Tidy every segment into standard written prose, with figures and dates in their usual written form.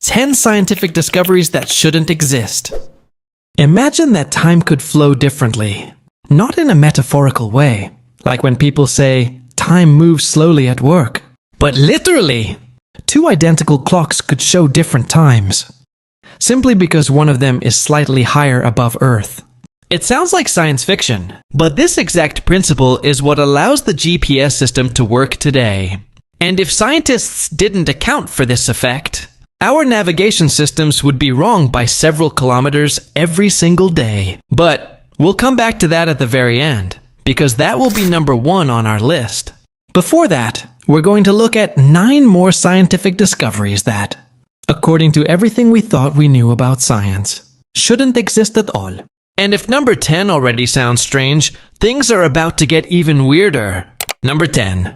10 scientific discoveries that shouldn't exist. Imagine that time could flow differently, not in a metaphorical way, like when people say, time moves slowly at work, but literally. 2 identical clocks could show different times, simply because one of them is slightly higher above Earth. It sounds like science fiction, but this exact principle is what allows the GPS system to work today. And if scientists didn't account for this effect, our navigation systems would be wrong by several kilometers every single day. But we'll come back to that at the very end, because that will be number 1 on our list. Before that, we're going to look at 9 more scientific discoveries that, according to everything we thought we knew about science, shouldn't exist at all. And if number 10 already sounds strange, things are about to get even weirder. Number 10.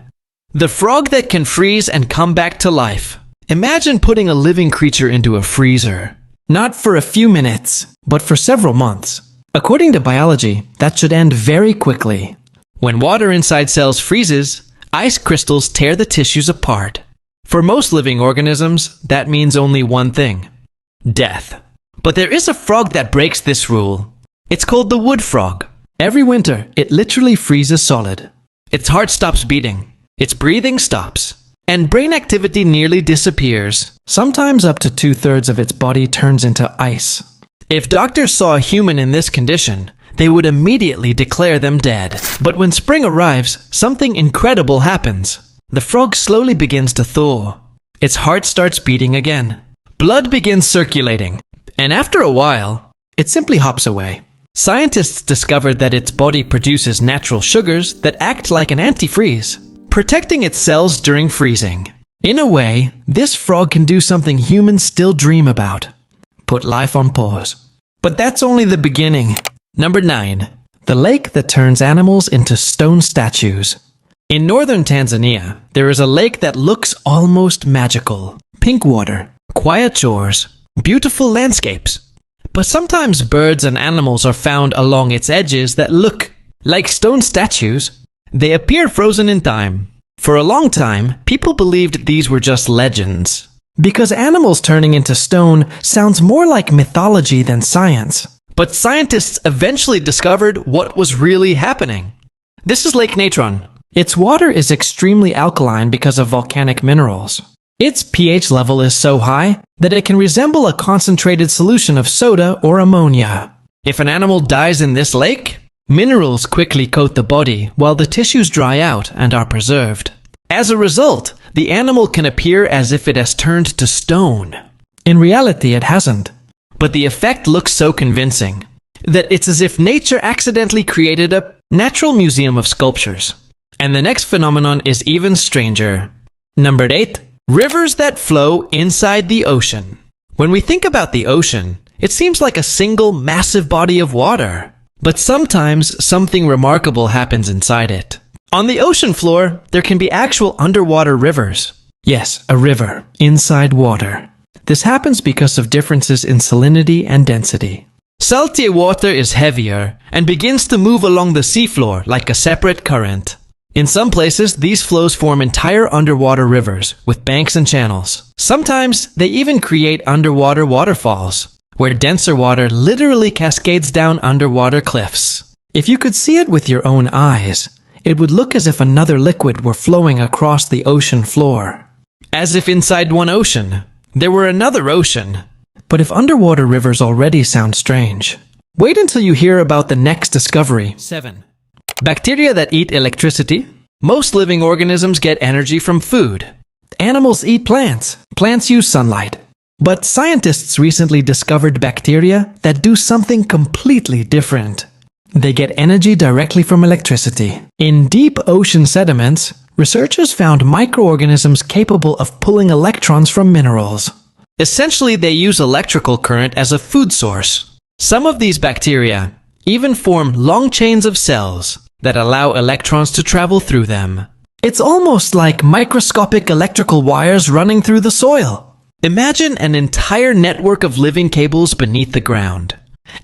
The frog that can freeze and come back to life. Imagine putting a living creature into a freezer. Not for a few minutes, but for several months. According to biology, that should end very quickly. When water inside cells freezes, ice crystals tear the tissues apart. For most living organisms, that means only one thing: death. But there is a frog that breaks this rule. It's called the wood frog. Every winter, it literally freezes solid. Its heart stops beating, its breathing stops, and brain activity nearly disappears. Sometimes up to 2/3 of its body turns into ice. If doctors saw a human in this condition, they would immediately declare them dead. But when spring arrives, something incredible happens. The frog slowly begins to thaw. Its heart starts beating again. Blood begins circulating, and after a while, it simply hops away. Scientists discovered that its body produces natural sugars that act like an antifreeze, protecting its cells during freezing. In a way, this frog can do something humans still dream about: put life on pause. But that's only the beginning. Number 9. The lake that turns animals into stone statues. In northern Tanzania, there is a lake that looks almost magical. Pink water, quiet shores, beautiful landscapes. But sometimes birds and animals are found along its edges that look like stone statues. They appear frozen in time. For a long time, people believed these were just legends, because animals turning into stone sounds more like mythology than science. But scientists eventually discovered what was really happening. This is Lake Natron. Its water is extremely alkaline because of volcanic minerals. Its pH level is so high that it can resemble a concentrated solution of soda or ammonia. If an animal dies in this lake, minerals quickly coat the body while the tissues dry out and are preserved. As a result, the animal can appear as if it has turned to stone. In reality, it hasn't. But the effect looks so convincing that it's as if nature accidentally created a natural museum of sculptures. And the next phenomenon is even stranger. Number 8. Rivers that flow inside the ocean. When we think about the ocean, it seems like a single massive body of water. But sometimes something remarkable happens inside it. On the ocean floor, there can be actual underwater rivers. Yes, a river inside water. This happens because of differences in salinity and density. Salty water is heavier and begins to move along the seafloor like a separate current. In some places, these flows form entire underwater rivers with banks and channels. Sometimes, they even create underwater waterfalls, where denser water literally cascades down underwater cliffs. If you could see it with your own eyes, it would look as if another liquid were flowing across the ocean floor. As if inside one ocean, there were another ocean. But if underwater rivers already sound strange, wait until you hear about the next discovery. 7. Bacteria that eat electricity. Most living organisms get energy from food. Animals eat plants. Plants use sunlight. But scientists recently discovered bacteria that do something completely different. They get energy directly from electricity. In deep ocean sediments, researchers found microorganisms capable of pulling electrons from minerals. Essentially, they use electrical current as a food source. Some of these bacteria even form long chains of cells that allow electrons to travel through them. It's almost like microscopic electrical wires running through the soil. Imagine an entire network of living cables beneath the ground.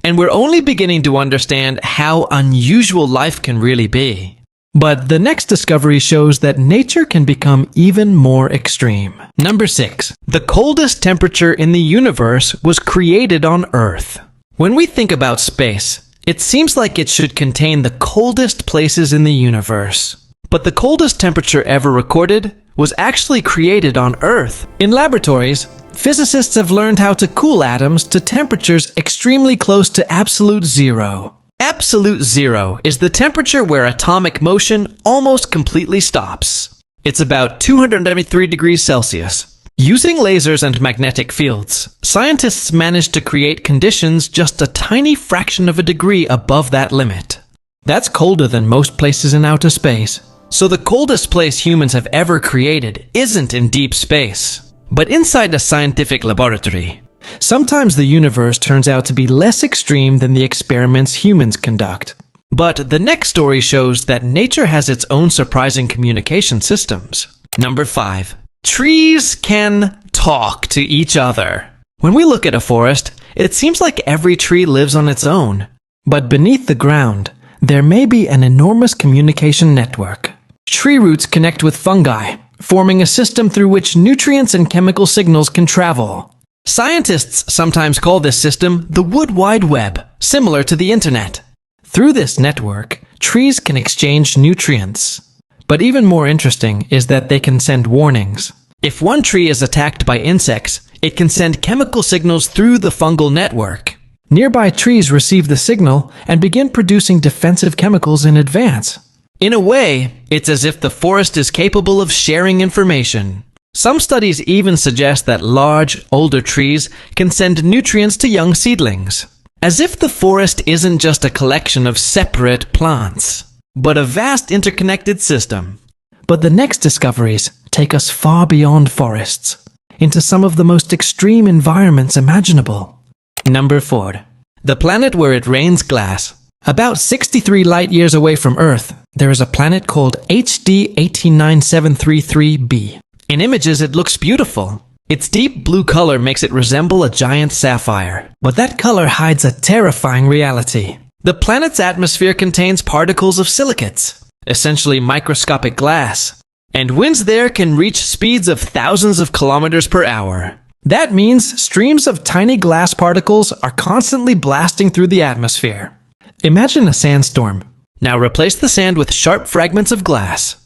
And we're only beginning to understand how unusual life can really be. But the next discovery shows that nature can become even more extreme. Number 6. The coldest temperature in the universe was created on Earth. When we think about space, it seems like it should contain the coldest places in the universe. But the coldest temperature ever recorded was actually created on Earth. In laboratories, physicists have learned how to cool atoms to temperatures extremely close to absolute zero. Absolute zero is the temperature where atomic motion almost completely stops. It's about 273 degrees Celsius. Using lasers and magnetic fields, scientists managed to create conditions just a tiny fraction of a degree above that limit. That's colder than most places in outer space. So the coldest place humans have ever created isn't in deep space, but inside a scientific laboratory. Sometimes the universe turns out to be less extreme than the experiments humans conduct. But the next story shows that nature has its own surprising communication systems. Number 5. Trees can talk to each other. When we look at a forest, it seems like every tree lives on its own. But beneath the ground, there may be an enormous communication network. Tree roots connect with fungi, forming a system through which nutrients and chemical signals can travel. Scientists sometimes call this system the Wood Wide Web, similar to the internet. Through this network, trees can exchange nutrients. But even more interesting is that they can send warnings. If one tree is attacked by insects, it can send chemical signals through the fungal network. Nearby trees receive the signal and begin producing defensive chemicals in advance. In a way, it's as if the forest is capable of sharing information. Some studies even suggest that large, older trees can send nutrients to young seedlings. As if the forest isn't just a collection of separate plants, but a vast interconnected system. But the next discoveries take us far beyond forests, into some of the most extreme environments imaginable. Number 4. The planet where it rains glass. About 63 light-years away from Earth, there is a planet called HD 189733b. In images, it looks beautiful. Its deep blue color makes it resemble a giant sapphire. But that color hides a terrifying reality. The planet's atmosphere contains particles of silicates, essentially microscopic glass, and winds there can reach speeds of thousands of kilometers per hour. That means streams of tiny glass particles are constantly blasting through the atmosphere. Imagine a sandstorm. Now replace the sand with sharp fragments of glass,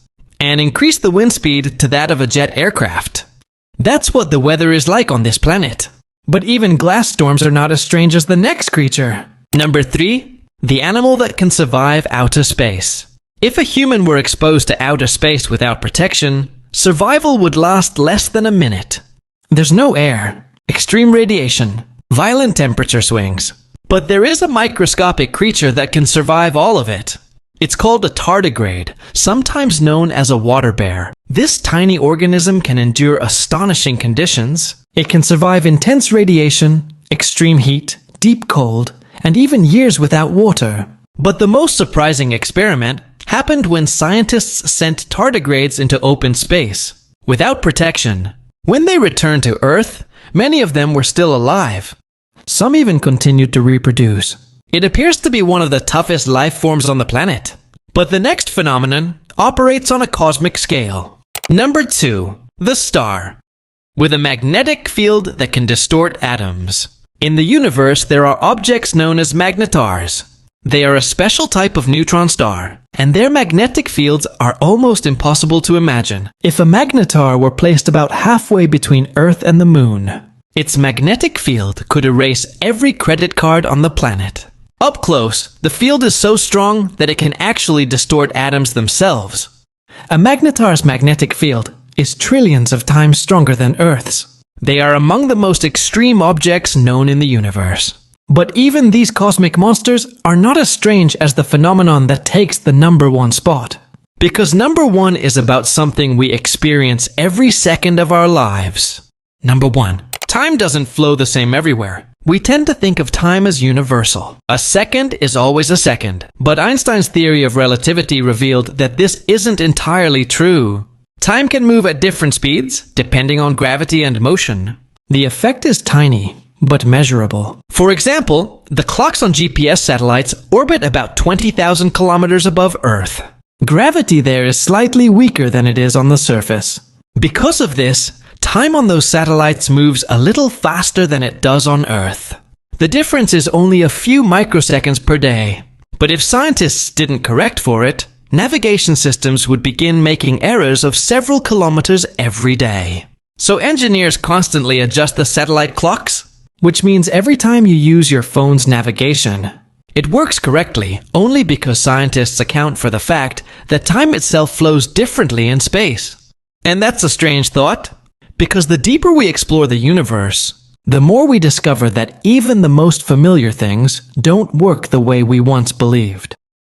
and increase the wind speed to that of a jet aircraft. That's what the weather is like on this planet. But even glass storms are not as strange as the next creature. Number 3. The animal that can survive outer space. If a human were exposed to outer space without protection, survival would last less than a minute. There's no air, extreme radiation, violent temperature swings. But there is a microscopic creature that can survive all of it. It's called a tardigrade, sometimes known as a water bear. This tiny organism can endure astonishing conditions. It can survive intense radiation, extreme heat, deep cold, and even years without water. But the most surprising experiment happened when scientists sent tardigrades into open space, without protection. When they returned to Earth, many of them were still alive. Some even continued to reproduce. It appears to be one of the toughest life forms on the planet. But the next phenomenon operates on a cosmic scale. Number 2. The star. With a magnetic field that can distort atoms. In the universe, there are objects known as magnetars. They are a special type of neutron star, and their magnetic fields are almost impossible to imagine. If a magnetar were placed about halfway between Earth and the Moon, its magnetic field could erase every credit card on the planet. Up close, the field is so strong that it can actually distort atoms themselves. A magnetar's magnetic field is trillions of times stronger than Earth's. They are among the most extreme objects known in the universe. But even these cosmic monsters are not as strange as the phenomenon that takes the number 1 spot. Because number 1 is about something we experience every second of our lives. Number 1. Time doesn't flow the same everywhere. We tend to think of time as universal. A second is always a second. But Einstein's theory of relativity revealed that this isn't entirely true. Time can move at different speeds, depending on gravity and motion. The effect is tiny, but measurable. For example, the clocks on GPS satellites orbit about 20,000 kilometers above Earth. Gravity there is slightly weaker than it is on the surface. Because of this, time on those satellites moves a little faster than it does on Earth. The difference is only a few microseconds per day. But if scientists didn't correct for it, navigation systems would begin making errors of several kilometers every day. So engineers constantly adjust the satellite clocks, which means every time you use your phone's navigation, it works correctly only because scientists account for the fact that time itself flows differently in space. And that's a strange thought, because the deeper we explore the universe, the more we discover that even the most familiar things don't work the way we once believed.